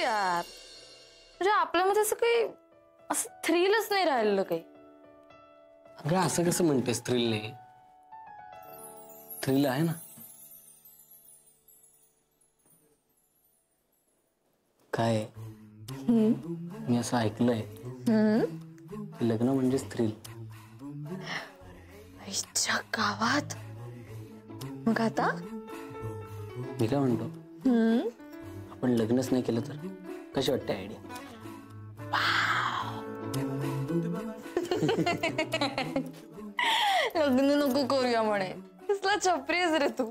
यार, म्हणजे आपल्यामध्ये असं काही असं थ्रिलच नाही राहिलेलं काही. अगं असं कसं म्हणतेस थ्रिल नाही? थ्रिल आहे ना. काय मी असं ऐकलंय की लग्न म्हणजेच थ्रिल. आईच्या गावात. मग आता मी काय म्हणतो, आपण लग्नच नाही केलं तर कशी वाटते आयडिया? लग्न नको करूया म्हणे. कसला चपरीस रे तू.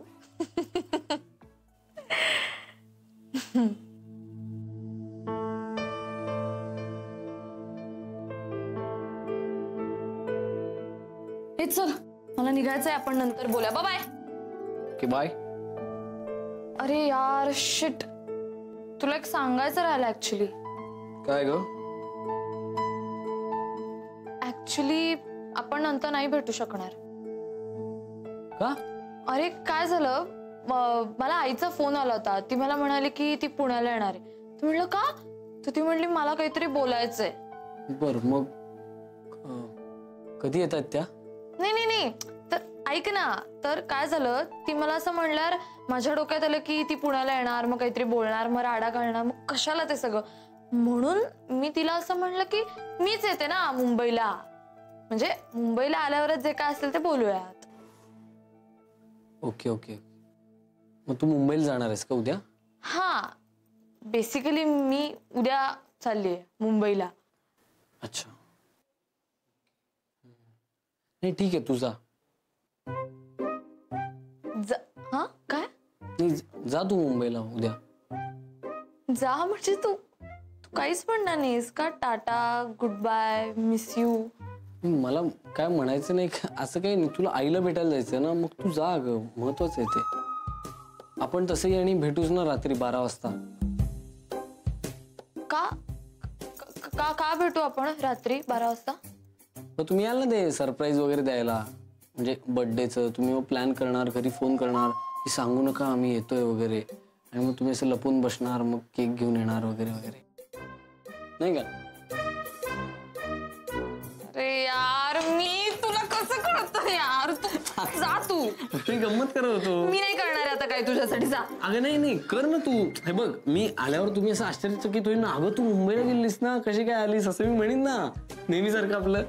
हे चल, मला निघायचंय, आपण नंतर बोलूया. Bye bye. की बाय. अरे यार शिट, तुला एक सांगायचं राहिलं ऍक्च्युली. काय ग? ऍक्च्युली आपण नंतर नाही भेटू शकणार. का? अरे काय झालं, मला आईचा फोन आला होता. ती मला म्हणाली की ती पुण्याला येणार आहे. म्हणलं का? तर ती म्हणली मला काहीतरी बोलायचंय. बर मग कधी येतात त्या? नाही नाही नाही, तर ऐक ना. तर काय झालं, ती मला असं म्हणल्यावर माझ्या डोक्यात आलं की ती पुण्याला येणार, मग काहीतरी बोलणार, मग राडा घालणार, मग कशाला ते सगळं. म्हणून मी तिला असं म्हणलं की मीच येते ना मुंबईला, म्हणजे मुंबईला आल्यावरच जे काय असेल ते बोलूयात. Okay okay. मग तू मुंबईला जाणार आहेस का उद्या? हा, बेसिकली मी उद्या चालली आहे मुंबईला. अच्छा, नाही ठीक आहे, तू जा. हा काय? नाही जा तू मुंबईला उद्या. जा म्हणजे तू काहीच म्हणणार नाहीस का? Tata, good bye, miss you. मला काय म्हणायचं नाही, असं काही नाही. तुला आईला भेटायला जायचं ना, मग तू जा ग, महत्वाचं आहे ते. आपण तसंही आणि भेटूच ना रात्री 12 वाजता. का का का भेटू आपण रात्री 12 वाजता? मग तुम्ही याल ना ते सरप्राईज वगैरे द्यायला, म्हणजे बर्थडेचं. तुम्ही मग प्लॅन करणार, घरी फोन करणार की सांगू नका आम्ही येतोय वगैरे, आणि मग तुम्ही असं लपून बसणार, मग केक घेऊन येणार वगैरे वगैरे, नाही का? अरे यार, मी तुला कसं कळतं यार? तू जा, तू. मी गंमत करत होतो. मी नाही करणार आता काय तुझ्यासाठी. जा. अगं नाही नाही, कर ना तू. हे बघ, मी आल्यावर तुम्ही असं आश्चर्यचकित होईल ना, अगं तू मुंबईला गेलीस ना, कशी काय आलीस, असं मी म्हणेन ना, नेहमी सारखं आपलं.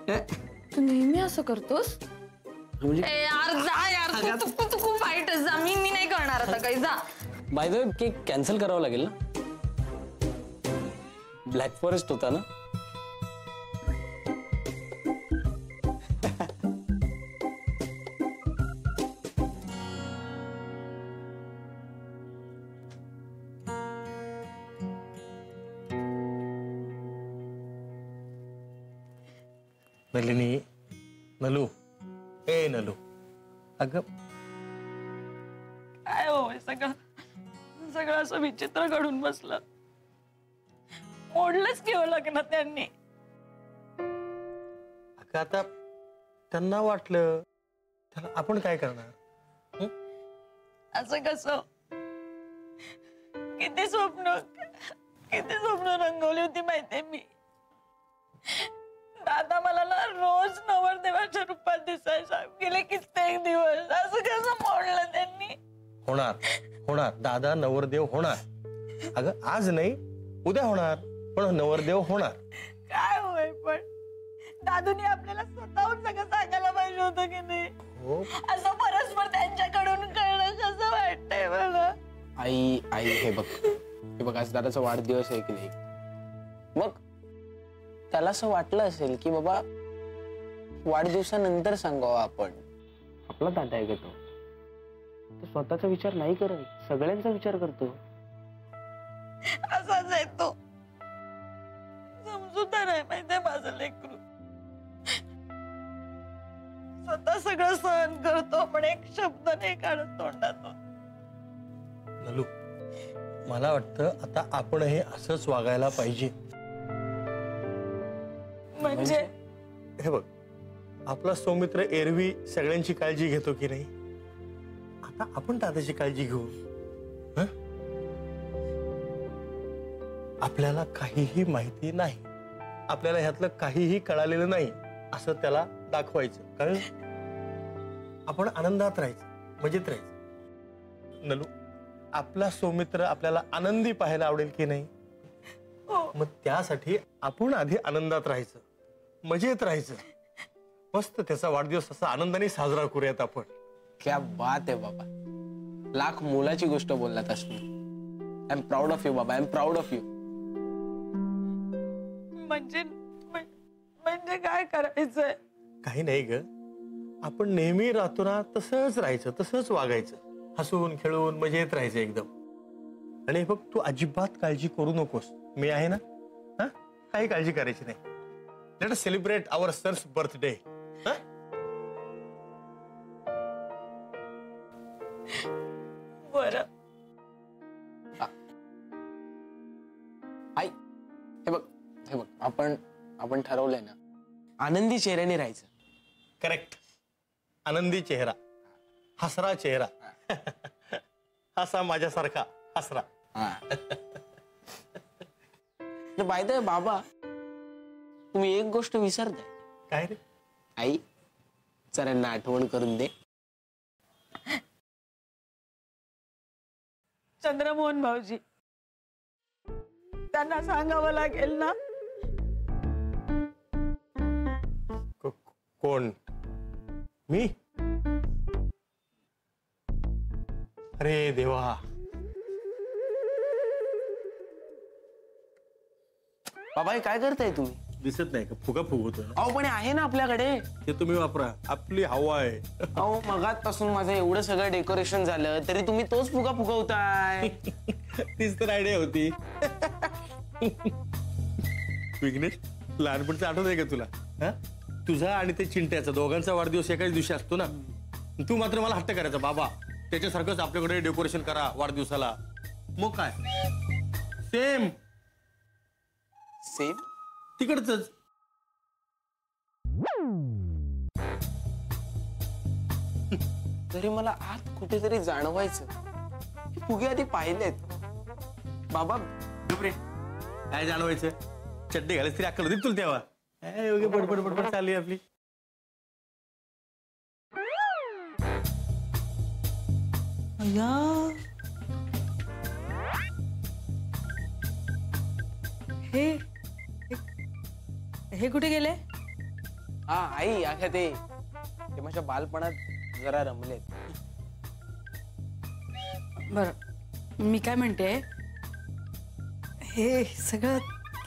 तू नेहमी असं करतोस म्हणजे यार. जा यार, तू खूप वाईट आहेस. जा. मी नाही करणार आता काही. जा. By the way, cake cancel करावं लागेल ना? ब्लॅक फॉरेस्ट होता ना? नलिनी, नलू, ए नलू, अगं काय हो, सगळं सगळं असं विचित्र घडून बसलं. मोडलंच घेऊ लग्न त्यांनी. अगं आता त्यांना वाटलं, त्याला आपण काय करणार? असं कसं? किती स्वप्न रंगवली होती माहितीये मी. दादा मला ना रोज नवरदेवाच्या रूपात दिसायचा गेले कित्येक दिवस. असं कसं मोडलं त्यांनी? होणार दादा नवरदेव होणार. अगं आज नाही उद्या होणार, पण नवरदेव होणार. काय होय, पण दादूने आपल्याला स्वतःहून सगळं सांगायला पाहिजे होतं की नाही? हो, असं परस्पर त्यांच्याकडून कळलं कसं वाटतंय मला. आई हे बघ आज दादाचा वाढदिवस आहे की नाही, मग त्याला असं वाटलं असेल की बाबा वाढदिवसानंतर सांगावं आपण. आपला दादा आहे तो, तो स्वतःचा विचार नाही करत, सगळ्यांचा विचार करतो. असाच आहे तो. समजूतदार आहे माहितीये माझं लेकरू. स्वतः सगळं सहन करतो, पण एक शब्द नाही काढत तोंडातून. नलू, मला वाटतं आता आपण हे असंच वागायला पाहिजे. म्हणजे हे बघ, आपला सौमित्र एरवी सगळ्यांची काळजी घेतो की नाही, आता आपण दादाची काळजी घेऊ. आपल्याला काहीही माहिती नाही, आपल्याला ह्यातलं काहीही कळालेलं नाही असं त्याला दाखवायचं. कळलं? आपण आनंदात राहायचं, मजेत राहायचं. नलू, आपला सौमित्र आपल्याला आनंदी पाहायला आवडेल की नाही? मग त्यासाठी आपण आधी आनंदात राहायचं, मजेत राहायचं. मस्त त्याचा वाढदिवस असा आनंदाने साजरा करूयात आपण. क्या बात आहे बाबा, लाख मोलाची गोष्ट बोललात तुम्ही. I am proud of you बाबा, I am proud of you. म्हणजे काय करायचंय? काही नाही ग, आपण नेहमी राहतो ना तसंच राहायचं, तसंच वागायचं, हसून खेळून मजेत राहायचं एकदम. आणि बघ, तू अजिबात काळजी करू नकोस, मी आहे ना. हा, काही काळजी करायची नाही. लेट अस सेलिब्रेट आवर सर्स बर्थडे. बरं. आई, हे बघ, आपण ठरवलंय ना, आनंदी चेहऱ्याने राहायचं. करेक्ट. आनंदी चेहरा, हसरा चेहरा. हसा माझ्यासारखा हसरा. बाय द वे बाबा, तुम्ही एक गोष्ट विसरताय. काय रे? आई, सरांना आठवण करून दे. चंद्रमोहन भाऊजी, त्यांना सांगावं लागेल ना. कोण? मी? अरे देवा. बाबा, हे काय करताय तुम्ही? दिसत नाही का फुगा फुगवतोय? अहो पण आहे ना आपल्याकडे. ते तुम्ही वापरा, आपली हवा आहे. अहो मगाचपासून माझं एवढं सगळं डेकोरेशन झालं तरी तुम्ही तोच फुगा फुगवताय. तीच तर आयडिया होती. विघ्नेश, लहानपणचं आठवत आहे का तुला? हा? तुझा आणि ते चिंट्याचा दोघांचा वाढदिवस एकाच दिवशी असतो ना. तू मात्र मला हट्ट करायचा, बाबा त्याच्यासारखंच आपल्याकडे डेकोरेशन करा वाढदिवसाला. मग काय, सेम सेम तिकडच. तरी मला आत कुठेतरी जाणवायचं की फुगे आधी पाहिलेत. बाबा रे, काय जाणवायचं? चड्डी घालायची तरी अक्कल होती तुला तेव्हा. बडबड बडबड चालली आपली. हे कुठे गेले? हा आई, अख्या ते माझ्या बालपणात जरा रमलेत. बर, मी काय म्हणते, हे सगळं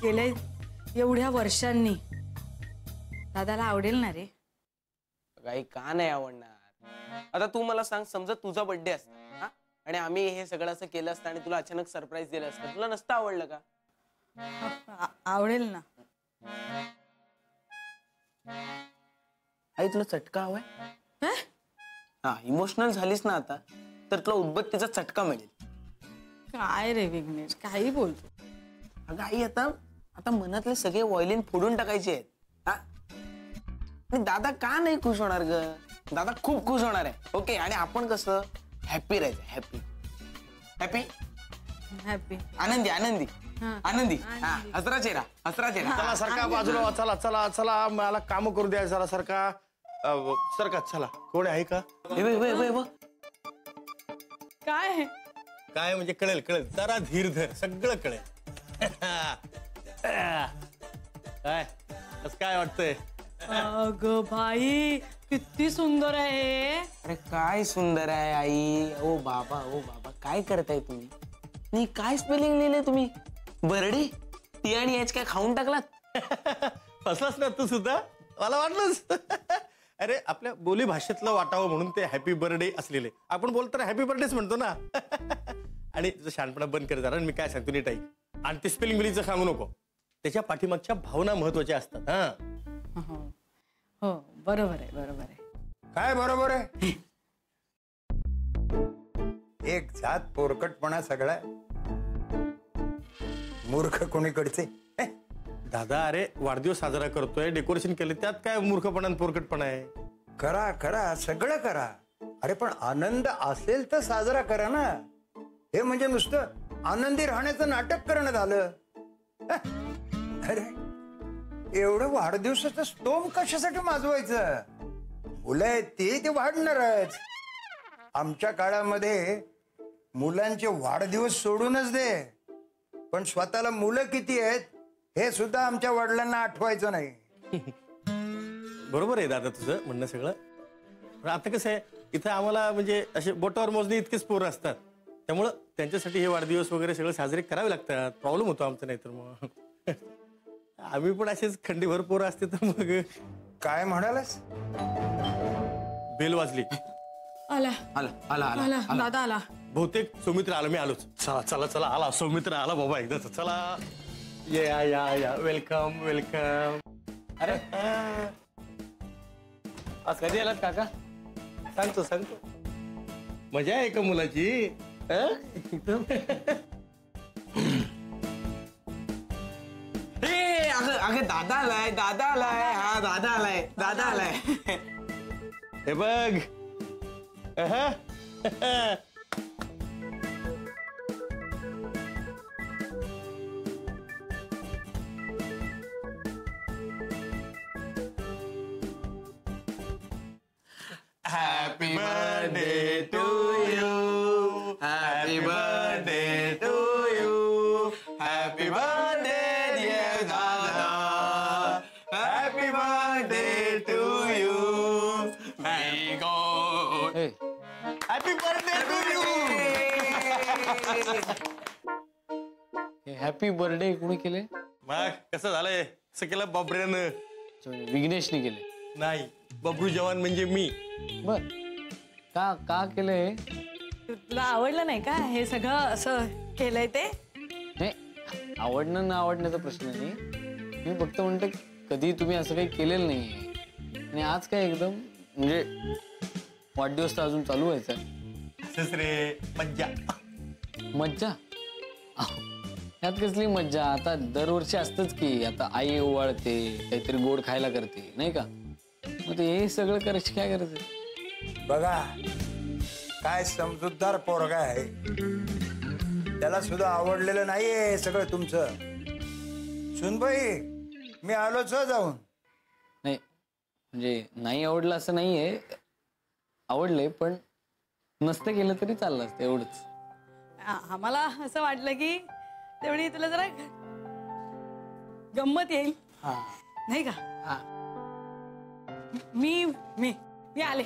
केलंय एवढ्या वर्षांनी, दादाला आवडेल ना रे? काही का नाही आवडणार? आता तू मला सांग, समजा तुझा बर्थडे असता हा, आणि आम्ही हे सगळं असं केलं असतं आणि तुला अचानक सरप्राईज दिलं असतं, तुला नसतं आवडलं का? आवडेल ना. आई, तुला चटका हवाय? हा, इमोशनल झालीस ना आता, तर तुला उदबत्तीचा चटका मिळेल. काय रे विघ्नेश, काही बोलतो. अगं आई, आता मनातले सगळे वॉयलिन फोडून टाकायचे आहेत. हा, आणि दादा का नाही खुश होणार ग? दादा खूप खुश होणार आहे. ओके, आणि आपण कसं हॅपी राहायचं. हॅपी हॅपी हॅपी, आनंदी आनंदी आनंदी. हा, हसरा चेहरा, हसरा चेहरा. चला सरका बाजूला, चला चला चला, मला काम करू द्या. चला सरका, सरका चला. कोण आहे का? काय काय म्हणजे कळेल कळेल, जरा धीर धर, सगळं कळेल. काय काय वाटतंय? अगं भाई, किती सुंदर आहे. अरे काय सुंदर आहे आई. ओ बाबा, ओ बाबा, काय करताय तुम्ही? नाही, काय स्पेलिंग लिहिलंय तुम्ही? बर्डे, टी आणि एच काय खाऊन टाकलात? फसलास ना तू सुद्धा, मला वाटलंच. अरे आपल्या बोली भाषेतलं वाटावं म्हणून ते हॅपी बर्थडे असलेले. आपण बोलतो हॅपी बर्थडेच म्हणतो ना. आणि तुझं शहाणपणा बंद कर जरा. मी काय सांगतो नीट ऐक. आणि ते स्पेलिंग बिलिंगचं सांगू नको. त्याच्या पाठीमागच्या भावना महत्वाच्या असतात. हा, हो बरोबर आहे, बरोबर आहे. काय बरोबर आहे? एक जात पोरकटपणा सगळा, मूर्ख कोणीकडचे. दादा अरे वाढदिवस साजरा करतोय, डेकोरेशन केले, त्यात काय मूर्खपणा आणि पोरकटपणा आहे? करा करा, सगळं करा. अरे पण आनंद असेल तर साजरा करा ना. हे म्हणजे नुसतं आनंदी राहण्याचं नाटक करणं झालं. अरे एवढं वाढदिवसाचं स्तोम कशासाठी माजवायचं? मुलं आहेत ते वाढणारच. आमच्या काळामध्ये मुलांचे वाढदिवस सोडूनच दे, पण स्वतःला मुलं किती आहेत हे सुद्धा आमच्या वडिलांना आठवायचं नाही. बरोबर आहे दादा तुझं म्हणणं सगळं. पण आता कसं आहे, इथं आम्हाला म्हणजे असे बोटावर मोजणे इतकेच पोरं असतात, त्यामुळं त्यांच्यासाठी हे वाढदिवस वगैरे सगळं साजरे करावे लागतात. प्रॉब्लेम होतो आमचा, नाही तर मग आम्ही पण असेच खंडीभर पोरं असते तर मग. काय म्हणालास? बेल वाजली. आला आला आला आला आला दादा आला. बहुतेक सौमित्र आलो, मी आलोच. चला चला चला, आला सौमित्र, आला बाबा एकदा. चला या या या, वेलकम वेलकम. अरे आज कधी आलात काका? सांगतो सांगतो. मजा आहे का मुलाची? एकदम. अगं दादा आलाय, दादा आलाय. हा दादा आलाय, दादा आलाय. हे बघ. Happy birthday to you, happy birthday to you, happy birthday dear दादा, happy birthday to you. Happy birthday to you. Happy birthday कोणी केले? मग कसं झालंय? असं केलं बाबऱ्यानं? विघ्नेशने केले. नाही, बबरू जवान म्हणजे मी. बर, का का केलंय? तुला आवडलं नाही का हे सगळं असं केलंय ते? नाही, आवडणं ना आवडण्याचा प्रश्न नाही. मी फक्त म्हणतो कधी तुम्ही असं काही केलेलं नाही, आणि आज काय एकदम म्हणजे वाढदिवस तर अजून चालू व्हायचा. असंच रे, मज्जा. मज्जा? यात कसली मज्जा? आता दरवर्षी असतच की, आता आई ओवाळते, काहीतरी गोड खायला करते, नाही का? मग हे सगळं करायची काय गरज आहे? बघा काय समजूतदार पोरगा आहे, त्याला सुद्धा आवडलेलं नाहीये सगळं तुमचं. सुनबाई, मी आलोच जाऊन. नाही म्हणजे नाही आवडलं असं नाहीये, आवडले, पण नसतं केलं तरी चाललं असतं, एवढंच. आम्हाला असं वाटलं की तेवढी तुला जरा गंमत येईल, नाही का? मी मी मी आले,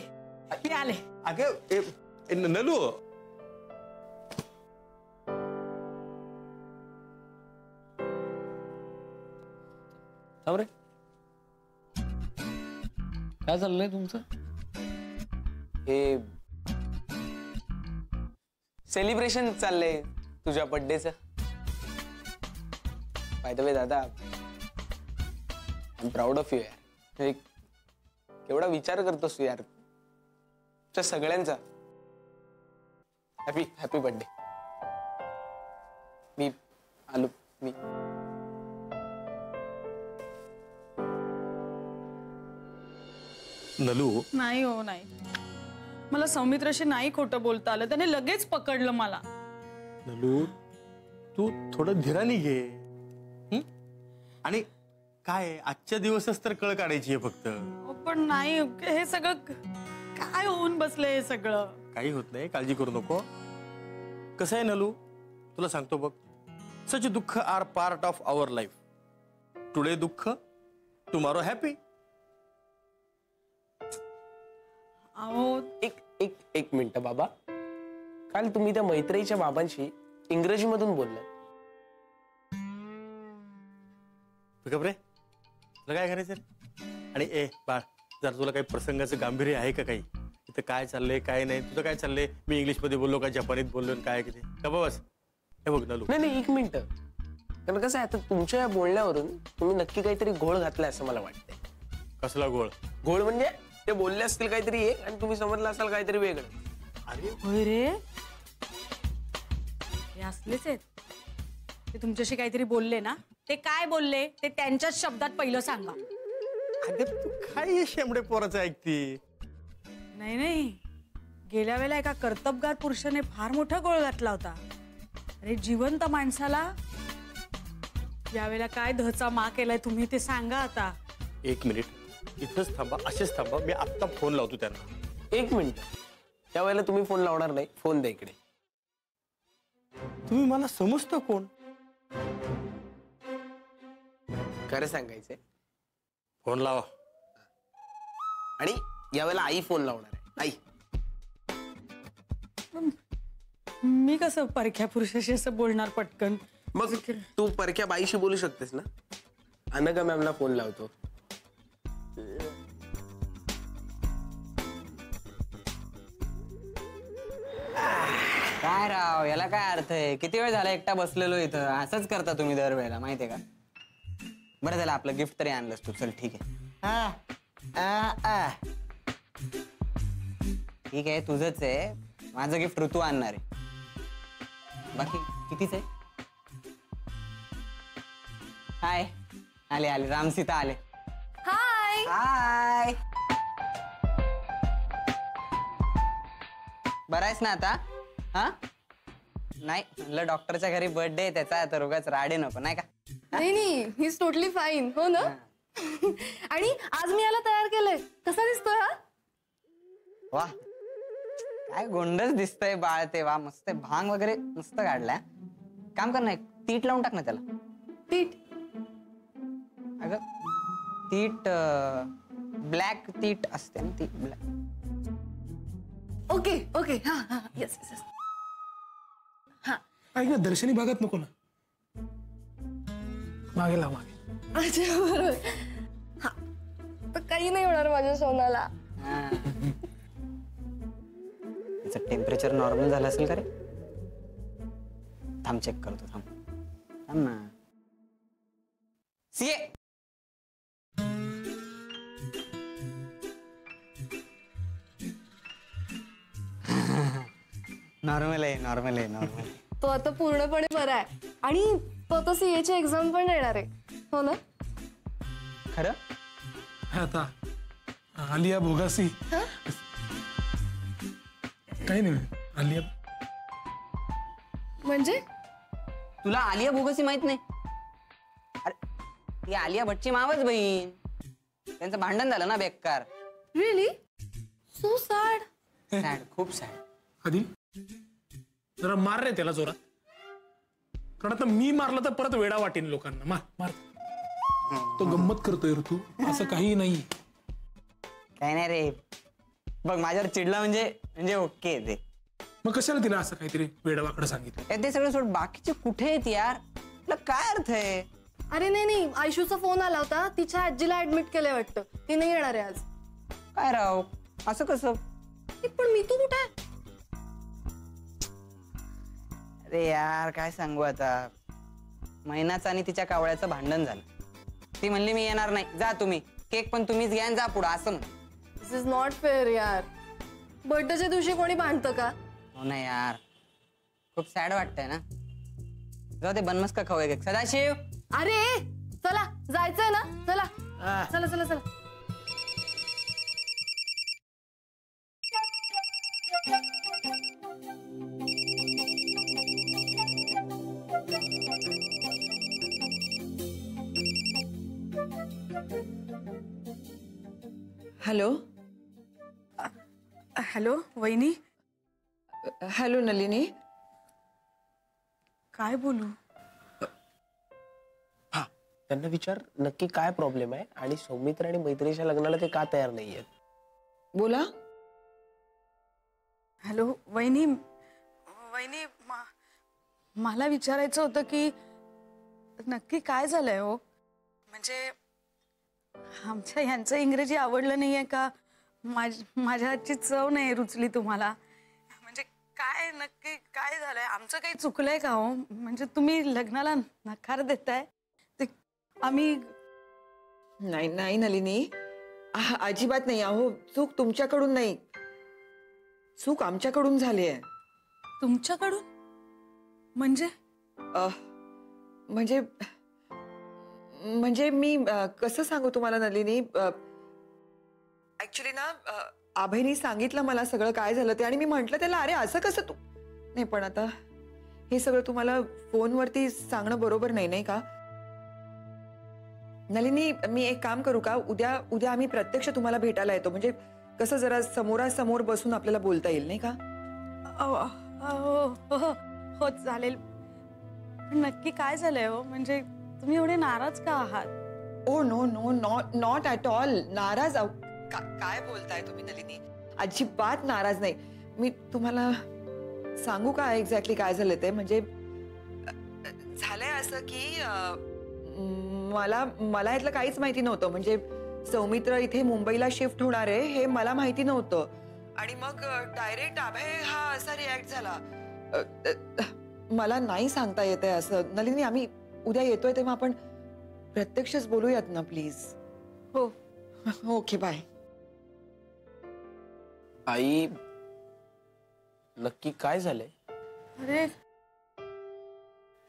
मी आले. अगं नलू, रे काय चाललंय तुमचं? हे सेलिब्रेशन चाललंय तुझ्या बर्थडेचं. बाय द वे दादा, I am proud of you यार. केवढा विचार करतोस तू यार तुझ्या सगळ्यांचा. Happy happy birthday. मी आलो. मी नलू, नाही हो नाही, मला सौमित्राशी नाही खोटं बोलता आलं. त्याने लगेच पकडलं मला. नलू, तू थोडं धीराने घे. आणि काय, आजच्या दिवसच तर कळ काढायची आहे फक्त. पण नाही, हे सगळं काय होऊन बसलंय हे सगळं. काही होत नाही, काळजी करू नको. कसं आहे नलू, तुला सांगतो बघ, सच दुःख are part of our life. Today दुःख, टुमॉरो हॅपी. अहो एक एक एक मिनिट बाबा, काल तुम्ही त्या मैत्रीच्या बाबांशी इंग्रजीमधून बोललात. रे तुला काय करायचं रे? आणि ए बाळ, जर तुला काही प्रसंगाचं गांभीर्य आहे का, काही इथं काय चाललंय काय नाही, तुझं काय चाललंय, मी इंग्लिश मध्ये बोललो का जपानीत बोललो, काय किती का बस. हे बघ नलू, नाही नाही, एक मिनिट. कारण कसं आहे, आता तुमच्या या बोलण्यावरून तुम्ही नक्की काहीतरी घोळ घातलाय असं मला वाटतंय. कसला गोळ? घोळ म्हणजे ते बोलले असतील काहीतरी एक, आणि तुम्ही समजलं असाल काहीतरी वेगळं. अरे होय रे, हे असलेच आहेत. ते तुमच्याशी काहीतरी बोलले ना, ते काय बोलले ते त्यांच्याच शब्दात पहिलं सांगा. अगं तू काय शेंबडे पोराचं ऐकती? नाही नाही, गेल्या वेळेला एका कर्तबगार पुरुषाने फार मोठा गोळ घातला होता. अरे जिवंत माणसाला यावेळेला काय धचा मा केलाय तुम्ही ते सांगा आता. 1 मिनिट इथंच थांबा, असेच थांबा, मी आत्ता फोन लावतो त्यांना. 1 मिनिट, त्यावेळेला तुम्ही फोन लावणार नाही, फोन द्या इकडे. तुम्ही मला समजता कोण? खरं सांगायचंय, फोन लावा. आणि यावेळेला आई फोन लावणार आहे. आई, मी कसं परख्या पुरुषाशी असं बोलणार पटकन. मग तू परक्या बाईशी बोलू शकतेस ना. अनघा मॅमला फोन लावतो. काय राव, याला काय अर्थ आहे? किती वेळ झाला एकटा बसलेलो इथं. असंच करता तुम्ही दरवेळेला, माहितीये का? बरं झालं आपलं गिफ्ट तरी आणलंस तू. चल ठीक आहे. ठीक आहे, तुझंच आहे. माझं गिफ्ट ऋतू आणणार आहे. बाकी कितीच आहे? हाय, आले आले, रामसीता आले. हाय. हाय, बरं आहेस ना आता? हा, नाही म्हणलं डॉक्टरच्या घरी बर्थडे त्याचा, तर उगाच राडे नको, नाही का? नाही ही इज टोटली फाईन. हो ना. आणि आज मी याला तयार केलंय. कसा दिसतोय हा? वा, काय गोंडच दिसतंय बाळ ते. वा, मस्त आहे. भांग वगैरे मस्त काढलाय. काम कर ना, एक तीट लावून टाक ना त्याला. पीठ. अगं तीट, ब्लॅक तीट असते ना ती. ब्लॅक. Okay okay. हा हा येस येस. ऐक ना, दर्शनी भागात नको ना, मागे लाव, मागे. अच्छा बरोबर. हा तर काही नाही होणार माझ्या सोनाला. त्याचं टेम्परेचर नॉर्मल झालं असेल का रे? थांब चेक करतो. थांब थांब ना. सीए, नॉर्मल आहे, नॉर्मल आहे, नॉर्मल आहे. तो आता पूर्णपणे बरा आहे. आणि तो आता सीएची एक्झाम पण देणार आहे. हो ना. खरं? आता आलिया भोगासी काही नाही. आलिया म्हणजे तुला आलिया भोगसी माहित नाही? अरे ती आलिया भट्टची मावच बहीण. त्यांचं भांडण झालं ना बेकार. रिअली? So sad. सॅड, खूप सॅड. आदिल जरा मार रे त्याला जोरात, कारण आता मी मारलं तर परत वेडा वाटेन लोकांना. मार मार. तो गंमत करतोय ऋतू, असं काही नाही. काय नाही रे, बघ माझ्यावर चिडला म्हणजे ओके ते. मग कशाला तिला असं काहीतरी वेडावाकडं सांगितलं? ते सगळं सोड, बाकीचे कुठे आहेत यार? तुला काय अर्थ आहे? अरे नाही नाही, आयशूचा फोन आला होता. तिच्या आजीला ऍडमिट केलंय वाटतं. ती नाही येणार आहे आज. काय राव, असं कसं? पण मी तू कुठे आहे? अरे यार काय सांगू आता. महिनाचं आणि तिच्या कावळ्याचं भांडण झालं. ती म्हणली मी येणार नाही, जा तुम्ही. केक पण तुम्हीच घ्या आणि जा पुढं, असं म्हण. दिस इज नॉट फेअर यार. बर्थडेच्या दिवशी कोणी भांडतं का? हो ना यार, खूप सॅड वाटतंय ना. जाऊ दे, बनमस्क खाऊ एक. सदाशिव, अरे चला जायचंय ना. चला चला चला चला. हॅलो. हॅलो वहिनी. हॅलो नलिनी. काय बोलू? हा, त्यांना विचार नक्की काय प्रॉब्लेम आहे आणि सौमित्र आणि मैत्रीच्या लग्नाला ते का तयार नाहीयेत. बोला. हॅलो वहिनी. वहिनी मला विचारायचं होतं की नक्की काय झालंय हो. म्हणजे आमच्या ह्यांचं इंग्रजी आवडलं नाहीये का? माझ्या हातची चव नाही रुचली तुम्हाला? म्हणजे काय नक्की काय झालंय? आमचं काही चुकलंय का हो? म्हणजे तुम्ही लग्नाला नकार देताय ते आम्ही. नाही नाही नलिनी, अजिबात नाही. अहो चूक तुमच्याकडून नाही, चूक आमच्याकडून झाली आहे. तुमच्याकडून? म्हणजे म्हणजे म्हणजे मी कसं सांगू तुम्हाला नलिनी. ऍक्च्युली ना अभयनी सांगितलं मला सगळं काय झालं ते, आणि मी म्हंटल त्याला अरे असं कसं तू. नाही पण आता हे सगळं तुम्हाला फोनवरती सांगणं बरोबर नाही, नाही का? नलिनी, मी एक काम करू का? उद्या उद्या आम्ही प्रत्यक्ष तुम्हाला भेटायला येतो, म्हणजे कसं जरा समोरासमोर बसून आपल्याला बोलता येईल, नाही का? हो चालेल. पण नक्की काय झालंय हो? म्हणजे तुम्ही एवढे नाराज का आहात? Oh no no, not at all. नाराज काय बोलताय तुम्ही नलिनी? अजिबात नाराज नाही. मी तुम्हाला सांगू का एक्झॅक्टली काय झालं ते? म्हणजे झालंय असं की मला यातलं काहीच माहिती नव्हतं. म्हणजे सौमित्र इथे मुंबईला शिफ्ट होणार आहे हे मला माहिती नव्हतं. आणि मग डायरेक्ट अभय हा असा रिॲक्ट झाला. मला नाही सांगता येत आहे असं. नलिनी, आम्ही उद्या येतोय तेव्हा आपण प्रत्यक्षच बोलूयात ना प्लीज. हो. Okay, bye. आई, नक्की काय झालंय? अरे,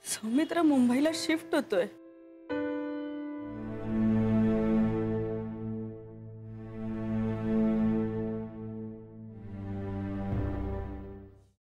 सौमित्र मुंबईला शिफ्ट होतोय.